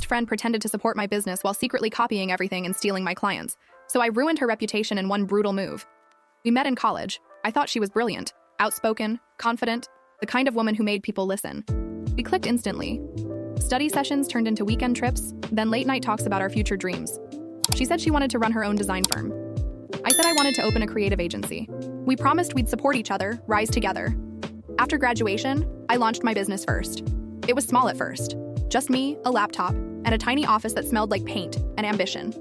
friend pretended to support my business while secretly copying everything and stealing my clients, so I ruined her reputation in one brutal move. We met in college. I thought she was brilliant, outspoken, confident, the kind of woman who made people listen. We clicked instantly. Study sessions turned into weekend trips, then late-night talks about our future dreams. She said she wanted to run her own design firm. I said I wanted to open a creative agency. We promised we'd support each other, rise together. After graduation, I launched my business first. It was small at first. Just me, a laptop, and a tiny office that smelled like paint and ambition.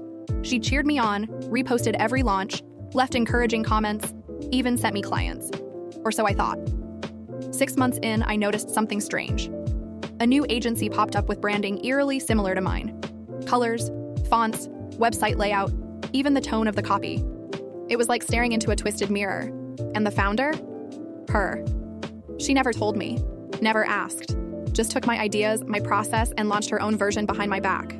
She cheered me on, reposted every launch, left encouraging comments, even sent me clients. Or so I thought. 6 months in, I noticed something strange. A new agency popped up with branding eerily similar to mine. Colors, fonts, website layout, even the tone of the copy. It was like staring into a twisted mirror. And the founder? Her. She never told me, never asked, just took my ideas, my process, and launched her own version behind my back.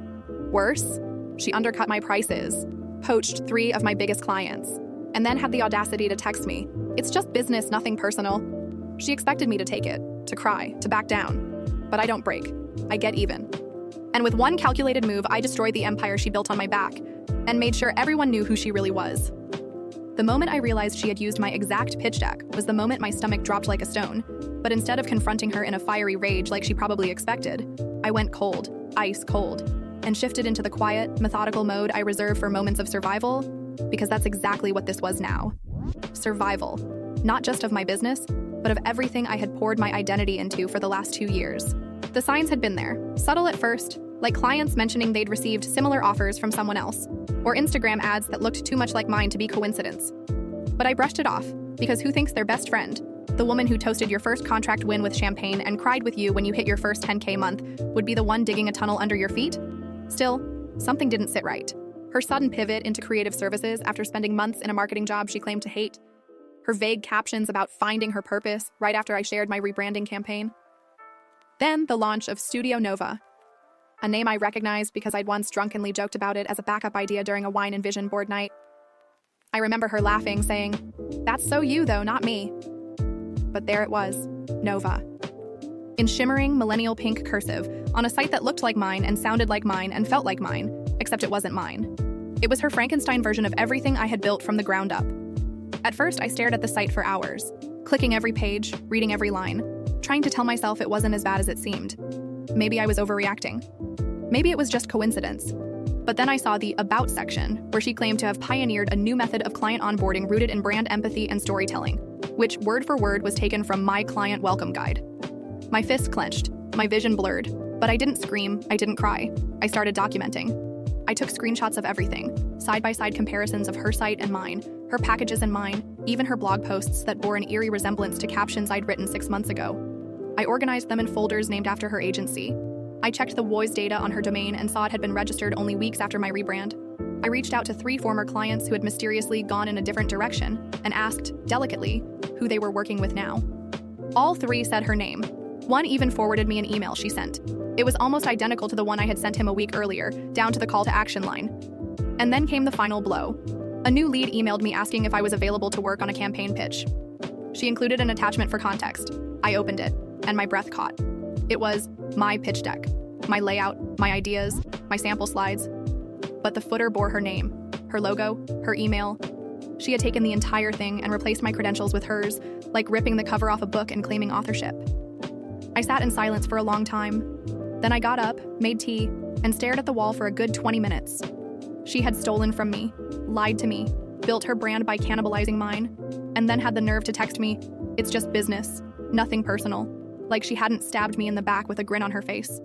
Worse, she undercut my prices, poached 3 of my biggest clients, and then had the audacity to text me, "It's just business, nothing personal." She expected me to take it, to cry, to back down. But I don't break. I get even. And with one calculated move, I destroyed the empire she built on my back and made sure everyone knew who she really was. The moment I realized she had used my exact pitch deck was the moment my stomach dropped like a stone. But instead of confronting her in a fiery rage like she probably expected, I went cold, ice cold, and shifted into the quiet, methodical mode I reserve for moments of survival, because that's exactly what this was now. Survival. Not just of my business, but of everything I had poured my identity into for the last 2 years. The signs had been there, subtle at first, like clients mentioning they'd received similar offers from someone else, or Instagram ads that looked too much like mine to be coincidence. But I brushed it off, because who thinks their best friend, the woman who toasted your first contract win with champagne and cried with you when you hit your first 10K month, would be the one digging a tunnel under your feet? Still, something didn't sit right. Her sudden pivot into creative services after spending months in a marketing job she claimed to hate, her vague captions about finding her purpose right after I shared my rebranding campaign. Then the launch of Studio Nova, a name I recognized because I'd once drunkenly joked about it as a backup idea during a wine and vision board night. I remember her laughing, saying, "That's so you though, not me." But there it was, Nova. In shimmering millennial pink cursive, on a site that looked like mine and sounded like mine and felt like mine, except it wasn't mine. It was her Frankenstein version of everything I had built from the ground up. At first, I stared at the site for hours, clicking every page, reading every line, trying to tell myself it wasn't as bad as it seemed. Maybe I was overreacting. Maybe it was just coincidence. But then I saw the About section, where she claimed to have pioneered a new method of client onboarding rooted in brand empathy and storytelling, which word for word was taken from my client welcome guide. My fist clenched, my vision blurred, but I didn't scream, I didn't cry. I started documenting. I took screenshots of everything, side-by-side comparisons of her site and mine, her packages and mine, even her blog posts that bore an eerie resemblance to captions I'd written 6 months ago. I organized them in folders named after her agency. I checked the WOIS data on her domain and saw it had been registered only weeks after my rebrand. I reached out to 3 former clients who had mysteriously gone in a different direction and asked, delicately, who they were working with now. All 3 said her name. One even forwarded me an email she sent. It was almost identical to the one I had sent him a week earlier, down to the call to action line. And then came the final blow. A new lead emailed me asking if I was available to work on a campaign pitch. She included an attachment for context. I opened it, and my breath caught. It was my pitch deck, my layout, my ideas, my sample slides. But the footer bore her name, her logo, her email. She had taken the entire thing and replaced my credentials with hers, like ripping the cover off a book and claiming authorship. I sat in silence for a long time. Then I got up, made tea, and stared at the wall for a good 20 minutes. She had stolen from me, lied to me, built her brand by cannibalizing mine, and then had the nerve to text me, "It's just business, nothing personal," like she hadn't stabbed me in the back with a grin on her face.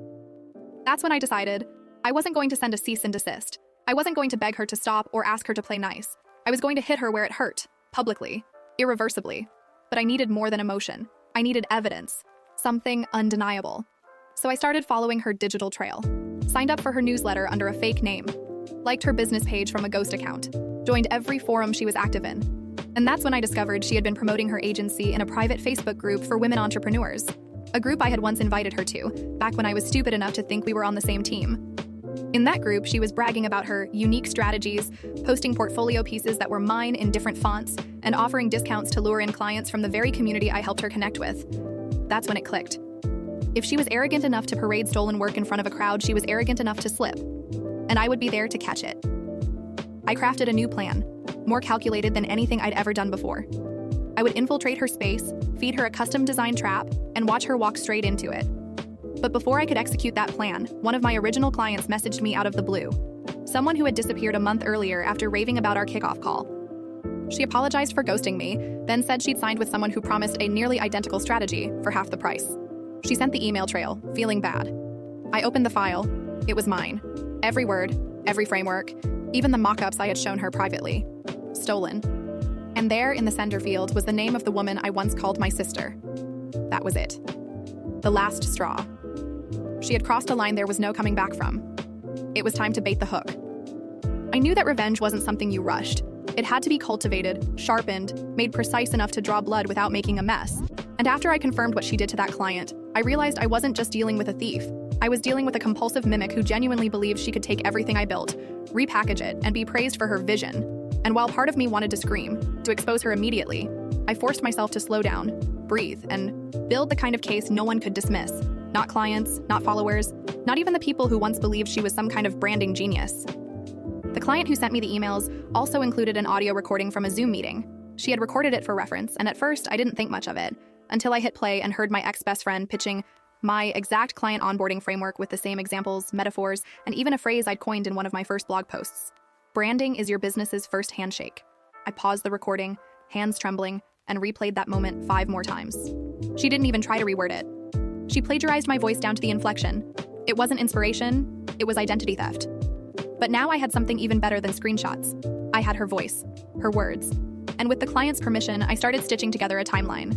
That's when I decided I wasn't going to send a cease and desist. I wasn't going to beg her to stop or ask her to play nice. I was going to hit her where it hurt, publicly, irreversibly. But I needed more than emotion. I needed evidence, something undeniable. So I started following her digital trail, signed up for her newsletter under a fake name, liked her business page from a ghost account, joined every forum she was active in. And that's when I discovered she had been promoting her agency in a private Facebook group for women entrepreneurs, a group I had once invited her to, back when I was stupid enough to think we were on the same team. In that group, she was bragging about her unique strategies, posting portfolio pieces that were mine in different fonts, and offering discounts to lure in clients from the very community I helped her connect with. That's when it clicked. If she was arrogant enough to parade stolen work in front of a crowd, she was arrogant enough to slip, and I would be there to catch it. I crafted a new plan, more calculated than anything I'd ever done before. I would infiltrate her space, feed her a custom-designed trap, and watch her walk straight into it. But before I could execute that plan, one of my original clients messaged me out of the blue. Someone who had disappeared a month earlier after raving about our kickoff call. She apologized for ghosting me, then said she'd signed with someone who promised a nearly identical strategy for half the price. She sent the email trail, feeling bad. I opened the file. It was mine. Every word, every framework, even the mock-ups I had shown her privately. Stolen. And there in the sender field was the name of the woman I once called my sister. That was it. The last straw. She had crossed a line there was no coming back from. It was time to bait the hook. I knew that revenge wasn't something you rushed. It had to be cultivated, sharpened, made precise enough to draw blood without making a mess. And after I confirmed what she did to that client, I realized I wasn't just dealing with a thief. I was dealing with a compulsive mimic who genuinely believed she could take everything I built, repackage it, and be praised for her vision. And while part of me wanted to scream, to expose her immediately, I forced myself to slow down, breathe, and build the kind of case no one could dismiss. Not clients, not followers, not even the people who once believed she was some kind of branding genius. The client who sent me the emails also included an audio recording from a Zoom meeting. She had recorded it for reference, and at first I didn't think much of it, until I hit play and heard my ex-best friend pitching my exact client onboarding framework with the same examples, metaphors, and even a phrase I'd coined in one of my first blog posts. Branding is your business's first handshake. I paused the recording, hands trembling, and replayed that moment 5 more times. She didn't even try to reword it. She plagiarized my voice down to the inflection. It wasn't inspiration, it was identity theft. But now I had something even better than screenshots. I had her voice, her words. And with the client's permission, I started stitching together a timeline.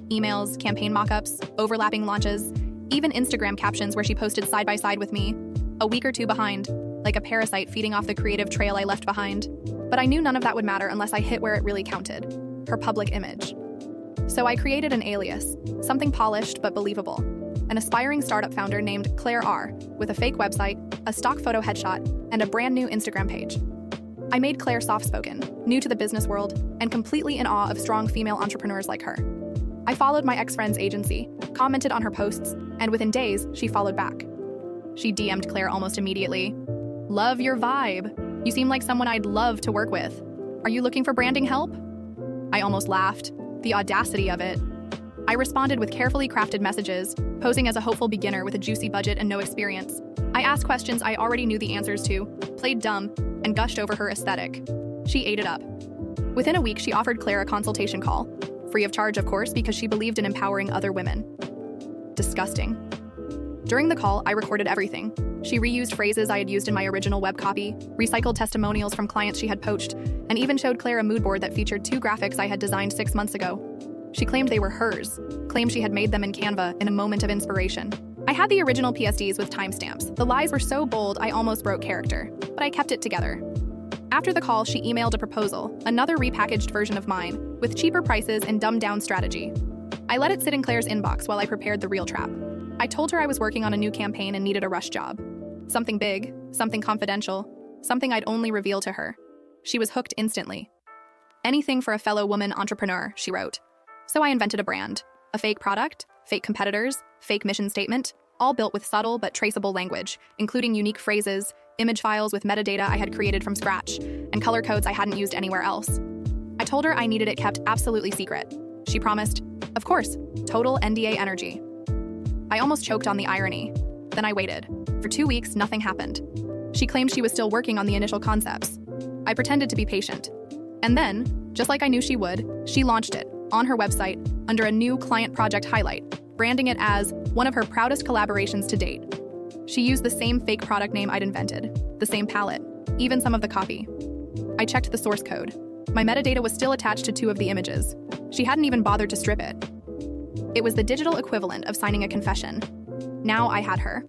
Emails, campaign mock-ups, overlapping launches, even Instagram captions where she posted side by side with me, a week or 2 behind, like a parasite feeding off the creative trail I left behind. But I knew none of that would matter unless I hit where it really counted, her public image. So I created an alias, something polished but believable. An aspiring startup founder named Claire R, with a fake website, a stock photo headshot, and a brand new Instagram page. I made Claire soft-spoken, new to the business world, and completely in awe of strong female entrepreneurs like her. I followed my ex-friend's agency, commented on her posts, and within days, she followed back. She DM'd Claire almost immediately. "Love your vibe. You seem like someone I'd love to work with. Are you looking for branding help?" I almost laughed. The audacity of it. I responded with carefully crafted messages, posing as a hopeful beginner with a juicy budget and no experience. I asked questions I already knew the answers to, played dumb, and gushed over her aesthetic. She ate it up. Within a week, she offered Claire a consultation call. Free of charge, of course, because she believed in empowering other women. Disgusting. During the call, I recorded everything. She reused phrases I had used in my original web copy, recycled testimonials from clients she had poached, and even showed Claire a mood board that featured 2 graphics I had designed 6 months ago. She claimed they were hers, claimed she had made them in Canva in a moment of inspiration. I had the original PSDs with timestamps. The lies were so bold I almost broke character, but I kept it together. After the call, she emailed a proposal, another repackaged version of mine, with cheaper prices and dumbed-down strategy. I let it sit in Claire's inbox while I prepared the real trap. I told her I was working on a new campaign and needed a rush job. Something big, something confidential, something I'd only reveal to her. She was hooked instantly. "Anything for a fellow woman entrepreneur," she wrote. So I invented a brand, a fake product, fake competitors, fake mission statement, all built with subtle but traceable language, including unique phrases, image files with metadata I had created from scratch, and color codes I hadn't used anywhere else. I told her I needed it kept absolutely secret. She promised, of course, total NDA energy. I almost choked on the irony. Then I waited. For 2 weeks, nothing happened. She claimed she was still working on the initial concepts. I pretended to be patient. And then, just like I knew she would, she launched it, on her website, under a new client project highlight, branding it as one of her proudest collaborations to date. She used the same fake product name I'd invented, the same palette, even some of the copy. I checked the source code. My metadata was still attached to 2 of the images. She hadn't even bothered to strip it. It was the digital equivalent of signing a confession. Now I had her,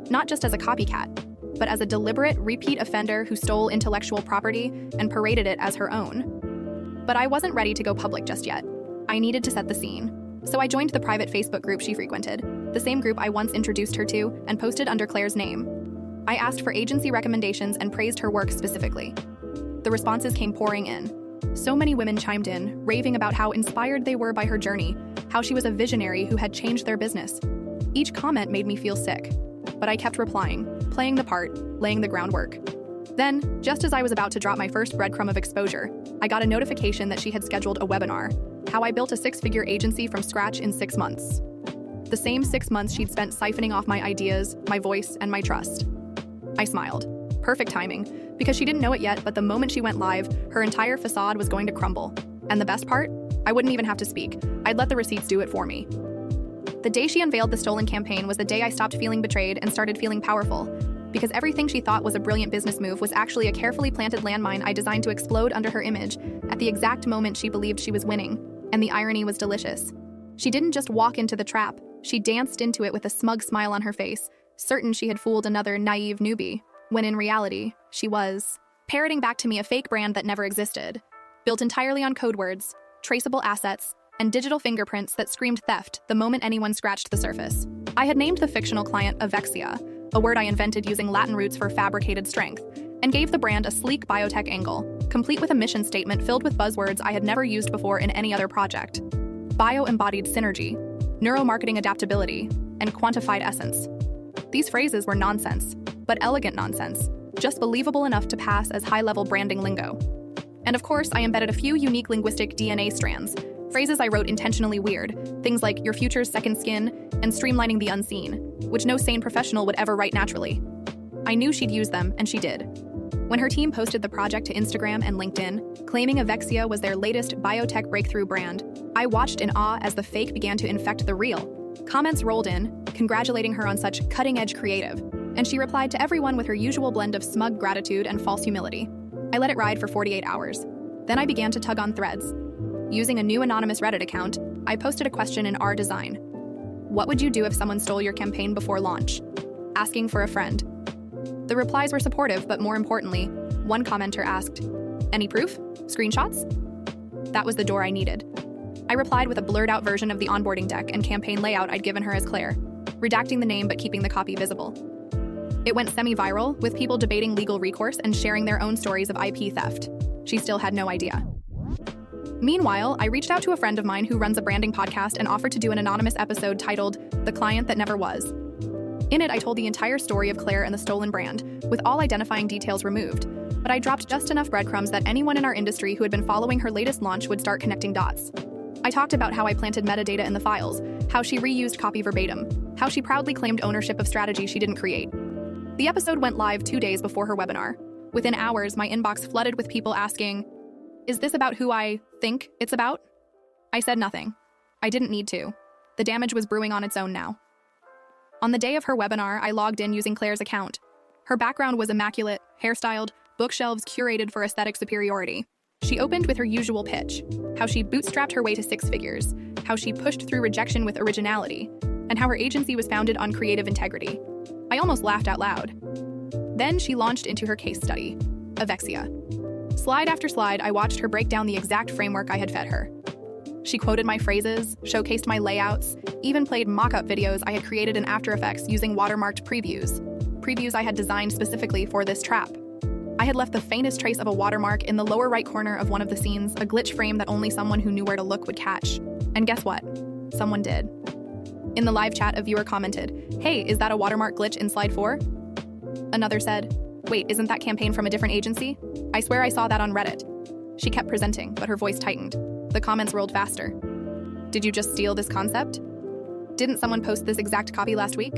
not just as a copycat, but as a deliberate repeat offender who stole intellectual property and paraded it as her own. But I wasn't ready to go public just yet. I needed to set the scene. So I joined the private Facebook group she frequented, the same group I once introduced her to and posted under Claire's name. I asked for agency recommendations and praised her work specifically. The responses came pouring in. So many women chimed in, raving about how inspired they were by her journey, how she was a visionary who had changed their business. Each comment made me feel sick, but I kept replying, playing the part, laying the groundwork. Then, just as I was about to drop my first breadcrumb of exposure, I got a notification that she had scheduled a webinar, How I Built a Six-Figure Agency from Scratch in 6 months. The same 6 months she'd spent siphoning off my ideas, my voice, and my trust. I smiled. Perfect timing, because she didn't know it yet, but the moment she went live, her entire facade was going to crumble. And the best part? I wouldn't even have to speak. I'd let the receipts do it for me. The day she unveiled the stolen campaign was the day I stopped feeling betrayed and started feeling powerful, because everything she thought was a brilliant business move was actually a carefully planted landmine I designed to explode under her image at the exact moment she believed she was winning, and the irony was delicious. She didn't just walk into the trap, she danced into it with a smug smile on her face, certain she had fooled another naive newbie, when in reality, she was parroting back to me a fake brand that never existed, built entirely on code words, traceable assets, and digital fingerprints that screamed theft the moment anyone scratched the surface. I had named the fictional client Avexia, a word I invented using Latin roots for fabricated strength, and gave the brand a sleek biotech angle, complete with a mission statement filled with buzzwords I had never used before in any other project. Bio-embodied synergy, neuromarketing adaptability, and quantified essence. These phrases were nonsense, but elegant nonsense, just believable enough to pass as high-level branding lingo. And of course, I embedded a few unique linguistic DNA strands, phrases I wrote intentionally weird, things like your future's second skin and streamlining the unseen, which no sane professional would ever write naturally. I knew she'd use them, and she did. When her team posted the project to Instagram and LinkedIn, claiming Avexia was their latest biotech breakthrough brand, I watched in awe as the fake began to infect the real. Comments rolled in, congratulating her on such cutting-edge creative, and she replied to everyone with her usual blend of smug gratitude and false humility. I let it ride for 48 hours. Then I began to tug on threads. Using a new anonymous Reddit account, I posted a question in our design. What would you do if someone stole your campaign before launch? Asking for a friend. The replies were supportive, but more importantly, one commenter asked, "Any proof? Screenshots?" That was the door I needed. I replied with a blurred-out version of the onboarding deck and campaign layout I'd given her as Claire, redacting the name but keeping the copy visible. It went semi-viral, with people debating legal recourse and sharing their own stories of IP theft. She still had no idea. Meanwhile, I reached out to a friend of mine who runs a branding podcast and offered to do an anonymous episode titled The Client That Never Was. In it, I told the entire story of Claire and the stolen brand, with all identifying details removed, but I dropped just enough breadcrumbs that anyone in our industry who had been following her latest launch would start connecting dots. I talked about how I planted metadata in the files, how she reused copy verbatim, how she proudly claimed ownership of strategy she didn't create. The episode went live 2 days before her webinar. Within hours, my inbox flooded with people asking, "Is this about who I think it's about?" I said nothing. I didn't need to. The damage was brewing on its own now. On the day of her webinar, I logged in using Claire's account. Her background was immaculate, hairstyled, bookshelves curated for aesthetic superiority. She opened with her usual pitch, how she bootstrapped her way to 6 figures, how she pushed through rejection with originality, and how her agency was founded on creative integrity. I almost laughed out loud. Then she launched into her case study, Avexia. Slide after slide, I watched her break down the exact framework I had fed her. She quoted my phrases, showcased my layouts, even played mock-up videos I had created in After Effects using watermarked previews I had designed specifically for this trap. I had left the faintest trace of a watermark in the lower right corner of one of the scenes, a glitch frame that only someone who knew where to look would catch. And guess what? Someone did. In the live chat, a viewer commented, "Hey, is that a watermark glitch in slide 4? Another said, "Wait, isn't that campaign from a different agency? I swear I saw that on Reddit." She kept presenting, but her voice tightened. The comments rolled faster. "Did you just steal this concept? Didn't someone post this exact copy last week?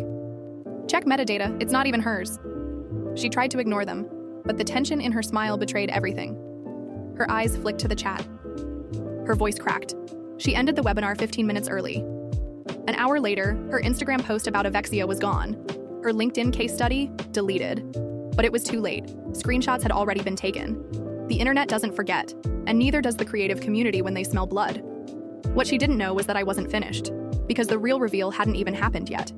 Check metadata, it's not even hers." She tried to ignore them, but the tension in her smile betrayed everything. Her eyes flicked to the chat. Her voice cracked. She ended the webinar 15 minutes early. An hour later, her Instagram post about Avexia was gone. Her LinkedIn case study, deleted. But it was too late. Screenshots had already been taken. The internet doesn't forget, and neither does the creative community when they smell blood. What she didn't know was that I wasn't finished, because the real reveal hadn't even happened yet.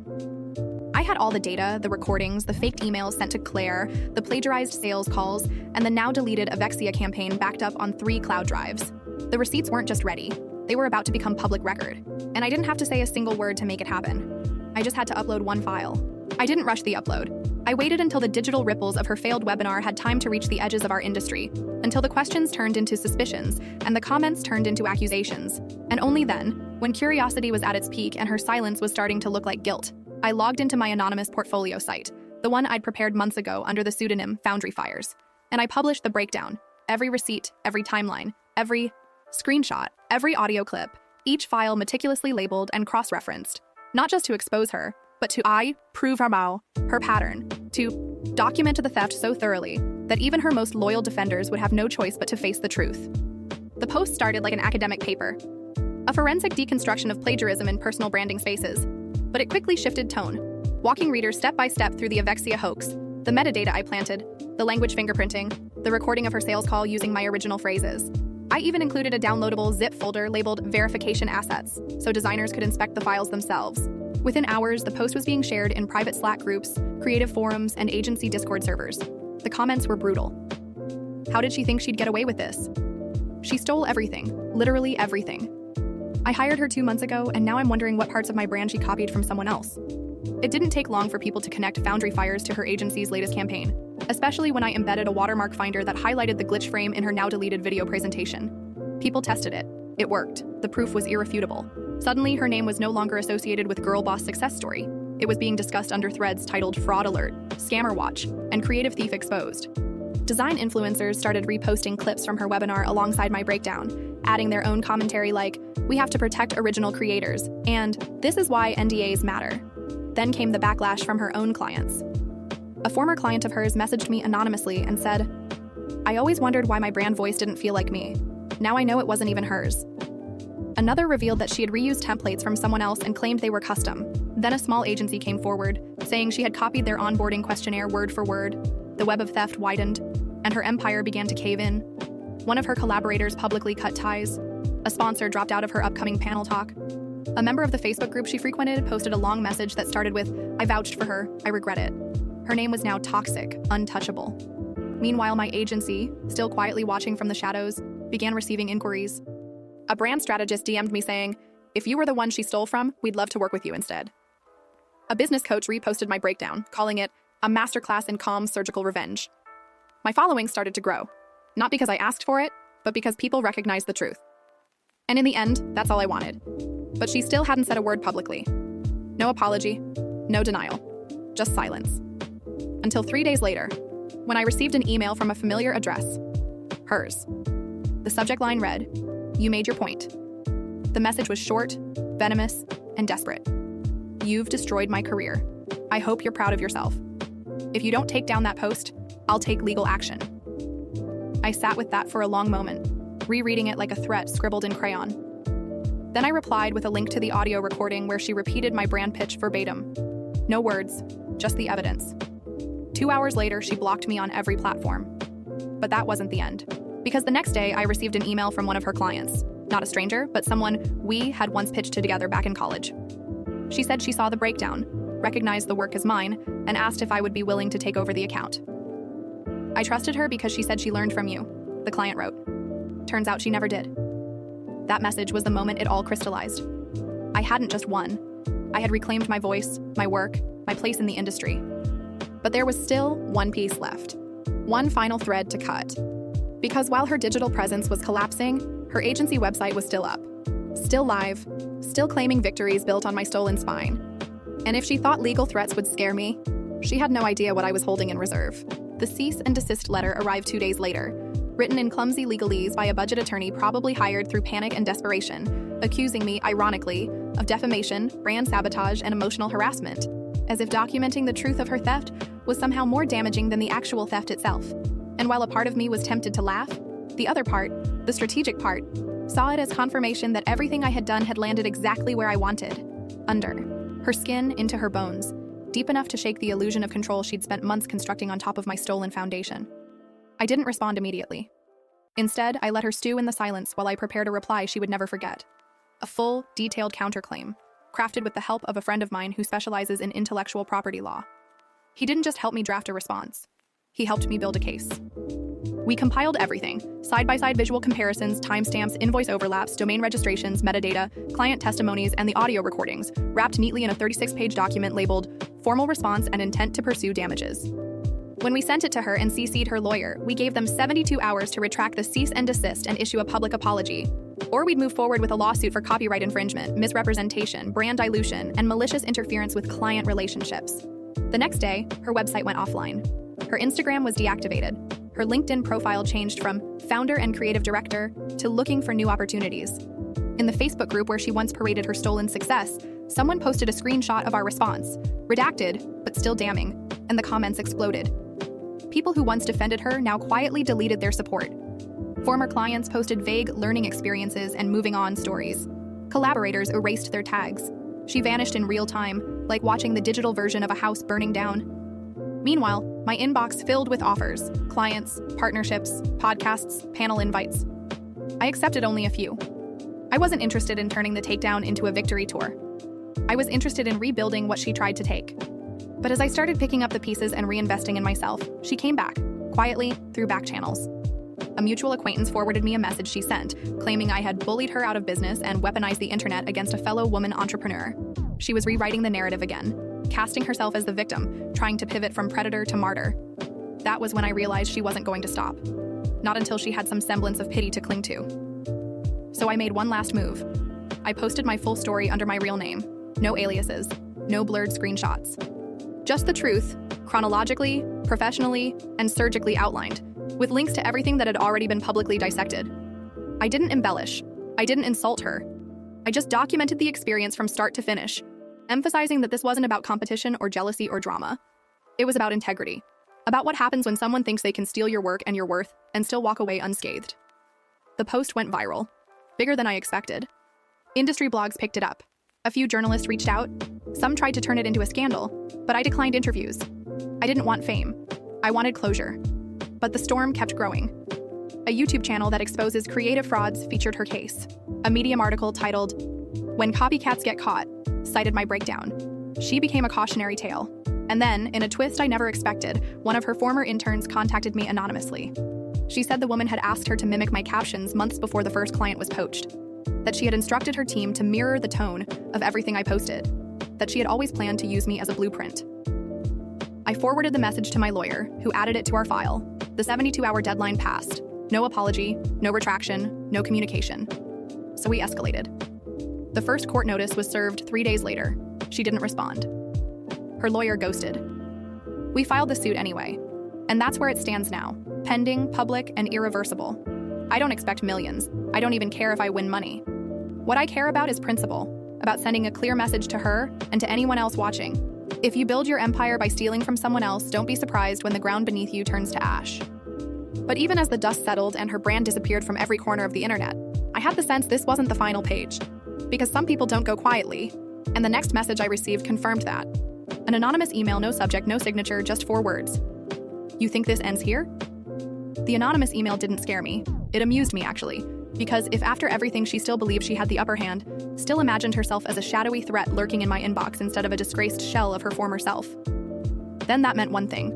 I had all the data, the recordings, the faked emails sent to Claire, the plagiarized sales calls, and the now deleted Avexia campaign backed up on 3 cloud drives. The receipts weren't just ready, they were about to become public record, and I didn't have to say a single word to make it happen. I just had to upload one file. I didn't rush the upload. I waited until the digital ripples of her failed webinar had time to reach the edges of our industry, until the questions turned into suspicions and the comments turned into accusations. And only then, when curiosity was at its peak and her silence was starting to look like guilt, I logged into my anonymous portfolio site, the one I'd prepared months ago under the pseudonym Foundry Fires, and I published the breakdown, every receipt, every timeline, every screenshot, every audio clip, each file meticulously labeled and cross-referenced, not just to expose her, but to prove her pattern, to document the theft so thoroughly that even her most loyal defenders would have no choice but to face the truth. The post started like an academic paper, a forensic deconstruction of plagiarism in personal branding spaces, but it quickly shifted tone, walking readers step by step through the Avexia hoax, the metadata I planted, the language fingerprinting, the recording of her sales call using my original phrases. I even included a downloadable zip folder labeled verification assets, so designers could inspect the files themselves. Within hours, the post was being shared in private Slack groups, creative forums, and agency Discord servers. The comments were brutal. How did she think she'd get away with this? She stole everything, literally everything. I hired her 2 months ago, and now I'm wondering what parts of my brand she copied from someone else. It didn't take long for people to connect Foundry Fires to her agency's latest campaign, especially when I embedded a watermark finder that highlighted the glitch frame in her now-deleted video presentation. People tested it. It worked. The proof was irrefutable. Suddenly, her name was no longer associated with Girl Boss Success Story. It was being discussed under threads titled Fraud Alert, Scammer Watch, and Creative Thief Exposed. Design influencers started reposting clips from her webinar alongside my breakdown, adding their own commentary like, "We have to protect original creators," and "This is why NDAs matter." Then came the backlash from her own clients. A former client of hers messaged me anonymously and said, "I always wondered why my brand voice didn't feel like me. Now I know it wasn't even hers." Another revealed that she had reused templates from someone else and claimed they were custom. Then a small agency came forward, saying she had copied their onboarding questionnaire word for word. The web of theft widened, and her empire began to cave in. One of her collaborators publicly cut ties. A sponsor dropped out of her upcoming panel talk. A member of the Facebook group she frequented posted a long message that started with, "I vouched for her, I regret it." Her name was now toxic, untouchable. Meanwhile, my agency, still quietly watching from the shadows, began receiving inquiries. A brand strategist DM'd me saying, "If you were the one she stole from, we'd love to work with you instead." A business coach reposted my breakdown, calling it a masterclass in calm surgical revenge. My following started to grow, not because I asked for it, but because people recognized the truth. And in the end, that's all I wanted. But she still hadn't said a word publicly. No apology, no denial, just silence. Until 3 days later, when I received an email from a familiar address, hers. The subject line read, "You made your point." The message was short, venomous, and desperate. "You've destroyed my career. I hope you're proud of yourself. If you don't take down that post, I'll take legal action." I sat with that for a long moment, rereading it like a threat scribbled in crayon. Then I replied with a link to the audio recording where she repeated my brand pitch verbatim. No words, just the evidence. 2 hours later, she blocked me on every platform. But that wasn't the end, because the next day I received an email from one of her clients. Not a stranger, but someone we had once pitched to together back in college. She said she saw the breakdown, recognized the work as mine, and asked if I would be willing to take over the account. "I trusted her because she said she learned from you," the client wrote. Turns out she never did. That message was the moment it all crystallized. I hadn't just won. I had reclaimed my voice, my work, my place in the industry. But there was still one piece left. One final thread to cut. Because while her digital presence was collapsing, her agency website was still up. Still live, still claiming victories built on my stolen spine. And if she thought legal threats would scare me, she had no idea what I was holding in reserve. The cease and desist letter arrived 2 days later, written in clumsy legalese by a budget attorney probably hired through panic and desperation, accusing me, ironically, of defamation, brand sabotage, and emotional harassment, as if documenting the truth of her theft was somehow more damaging than the actual theft itself. And while a part of me was tempted to laugh, the other part, the strategic part, saw it as confirmation that everything I had done had landed exactly where I wanted, under her skin, into her bones, deep enough to shake the illusion of control she'd spent months constructing on top of my stolen foundation. I didn't respond immediately. Instead, I let her stew in the silence while I prepared a reply she would never forget. A full, detailed counterclaim, crafted with the help of a friend of mine who specializes in intellectual property law. He didn't just help me draft a response. He helped me build a case. We compiled everything: side-by-side visual comparisons, timestamps, invoice overlaps, domain registrations, metadata, client testimonies, and the audio recordings, wrapped neatly in a 36-page document labeled Formal Response and Intent to Pursue Damages. When we sent it to her and CC'd her lawyer, we gave them 72 hours to retract the cease and desist and issue a public apology. or we'd move forward with a lawsuit for copyright infringement, misrepresentation, brand dilution, and malicious interference with client relationships. The next day, her website went offline. Her Instagram was deactivated. Her LinkedIn profile changed from founder and creative director to looking for new opportunities. In the Facebook group where she once paraded her stolen success, someone posted a screenshot of our response, redacted, but still damning, and the comments exploded. People who once defended her now quietly deleted their support. Former clients posted vague learning experiences and moving on stories. Collaborators erased their tags. She vanished in real time, like watching the digital version of a house burning down. Meanwhile, my inbox filled with offers, clients, partnerships, podcasts, panel invites. I accepted only a few. I wasn't interested in turning the takedown into a victory tour. I was interested in rebuilding what she tried to take. But as I started picking up the pieces and reinvesting in myself, she came back, quietly, through back channels. A mutual acquaintance forwarded me a message she sent, claiming I had bullied her out of business and weaponized the internet against a fellow woman entrepreneur. She was rewriting the narrative again, casting herself as the victim, trying to pivot from predator to martyr. That was when I realized she wasn't going to stop. Not until she had some semblance of pity to cling to. So I made one last move. I posted my full story under my real name. No aliases, no blurred screenshots. Just the truth, chronologically, professionally, and surgically outlined, with links to everything that had already been publicly dissected. I didn't embellish. I didn't insult her. I just documented the experience from start to finish, emphasizing that this wasn't about competition or jealousy or drama. It was about integrity, about what happens when someone thinks they can steal your work and your worth and still walk away unscathed. The post went viral, bigger than I expected. Industry blogs picked it up. A few journalists reached out. Some tried to turn it into a scandal, but I declined interviews. I didn't want fame. I wanted closure. But the storm kept growing. A YouTube channel that exposes creative frauds featured her case. A Medium article titled, "When Copycats Get Caught," cited my breakdown. She became a cautionary tale. And then, in a twist I never expected, one of her former interns contacted me anonymously. She said the woman had asked her to mimic my captions months before the first client was poached. That she had instructed her team to mirror the tone of everything I posted. That she had always planned to use me as a blueprint. I forwarded the message to my lawyer, who added it to our file. The 72-hour deadline passed. No apology, no retraction, no communication. So we escalated. The first court notice was served 3 days later. She didn't respond. Her lawyer ghosted. We filed the suit anyway. And that's where it stands now, pending, public, and irreversible. I don't expect millions. I don't even care if I win money. What I care about is principle, about sending a clear message to her and to anyone else watching. If you build your empire by stealing from someone else, don't be surprised when the ground beneath you turns to ash. But even as the dust settled and her brand disappeared from every corner of the internet, I had the sense this wasn't the final page. Because some people don't go quietly, and the next message I received confirmed that. An anonymous email, no subject, no signature, just 4 words. "You think this ends here?" The anonymous email didn't scare me. It amused me, actually. Because if after everything she still believed she had the upper hand, still imagined herself as a shadowy threat lurking in my inbox instead of a disgraced shell of her former self, then that meant one thing.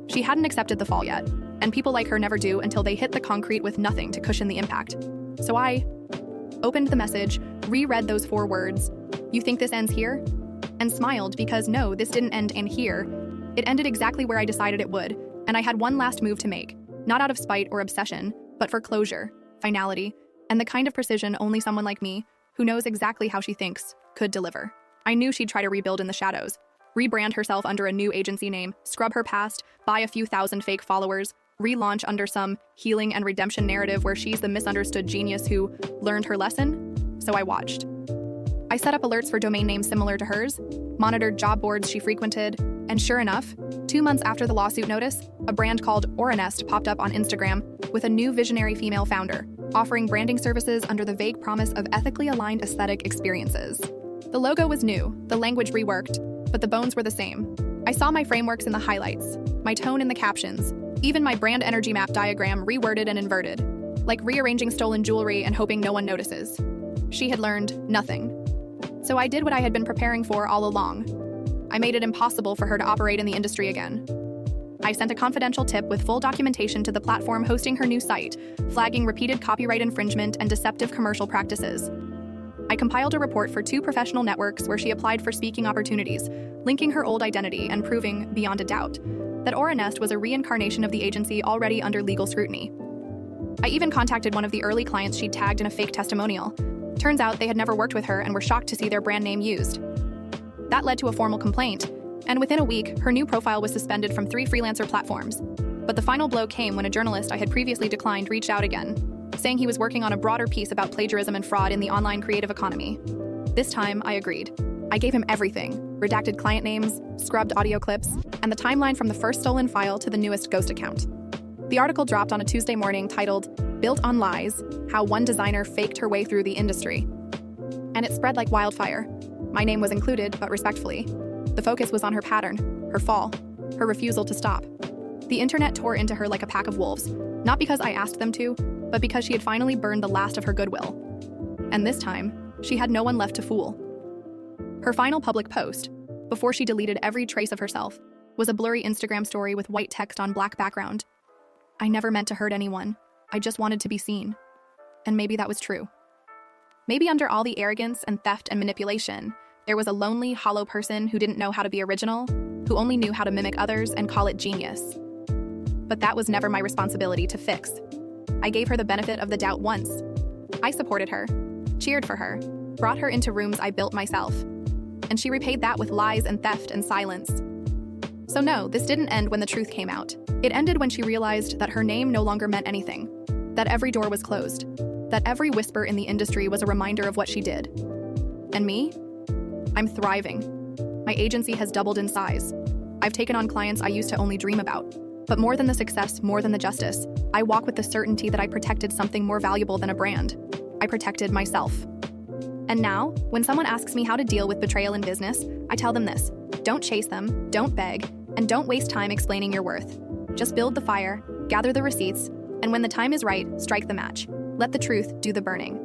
She hadn't accepted the fall yet, and people like her never do until they hit the concrete with nothing to cushion the impact. So I opened the message, reread those 4 words, "You think this ends here?" and smiled because no, this didn't end in here. It ended exactly where I decided it would, and I had one last move to make, not out of spite or obsession, but for closure, finality, and the kind of precision only someone like me, who knows exactly how she thinks, could deliver. I knew she'd try to rebuild in the shadows, rebrand herself under a new agency name, scrub her past, buy a few thousand fake followers, relaunch under some healing and redemption narrative where she's the misunderstood genius who learned her lesson. So I watched. I set up alerts for domain names similar to hers, monitored job boards she frequented, and sure enough, 2 months after the lawsuit notice, a brand called Oranest popped up on Instagram with a new visionary female founder, offering branding services under the vague promise of ethically aligned aesthetic experiences. The logo was new, the language reworked, but the bones were the same. I saw my frameworks in the highlights, my tone in the captions, even my brand energy map diagram reworded and inverted, like rearranging stolen jewelry and hoping no one notices. She had learned nothing. So I did what I had been preparing for all along. I made it impossible for her to operate in the industry again. I sent a confidential tip with full documentation to the platform hosting her new site, flagging repeated copyright infringement and deceptive commercial practices. I compiled a report for 2 professional networks where she applied for speaking opportunities, linking her old identity and proving, beyond a doubt, that Oranest was a reincarnation of the agency already under legal scrutiny. I even contacted one of the early clients she'd tagged in a fake testimonial. Turns out they had never worked with her and were shocked to see their brand name used. That led to a formal complaint, and within a week, her new profile was suspended from 3 freelancer platforms. But the final blow came when a journalist I had previously declined reached out again, saying he was working on a broader piece about plagiarism and fraud in the online creative economy. This time, I agreed. I gave him everything: redacted client names, scrubbed audio clips, and the timeline from the first stolen file to the newest ghost account. The article dropped on a Tuesday morning titled, "Built on Lies: How One Designer Faked Her Way Through the Industry." And it spread like wildfire. My name was included, but respectfully. The focus was on her pattern, her fall, her refusal to stop. The internet tore into her like a pack of wolves, not because I asked them to, but because she had finally burned the last of her goodwill. And this time, she had no one left to fool. Her final public post, before she deleted every trace of herself, was a blurry Instagram story with white text on black background. I never meant to hurt anyone. I just wanted to be seen. And maybe that was true. Maybe under all the arrogance and theft and manipulation, there was a lonely, hollow person who didn't know how to be original, who only knew how to mimic others and call it genius. But that was never my responsibility to fix. I gave her the benefit of the doubt once. I supported her, cheered for her, brought her into rooms I built myself. And she repaid that with lies and theft and silence. So no, this didn't end when the truth came out. It ended when she realized that her name no longer meant anything, that every door was closed, that every whisper in the industry was a reminder of what she did. And me? I'm thriving. My agency has doubled in size. I've taken on clients I used to only dream about. But more than the success, more than the justice, I walk with the certainty that I protected something more valuable than a brand. I protected myself. And now, when someone asks me how to deal with betrayal in business, I tell them this: don't chase them, don't beg, and don't waste time explaining your worth. Just build the fire, gather the receipts, and when the time is right, strike the match. Let the truth do the burning.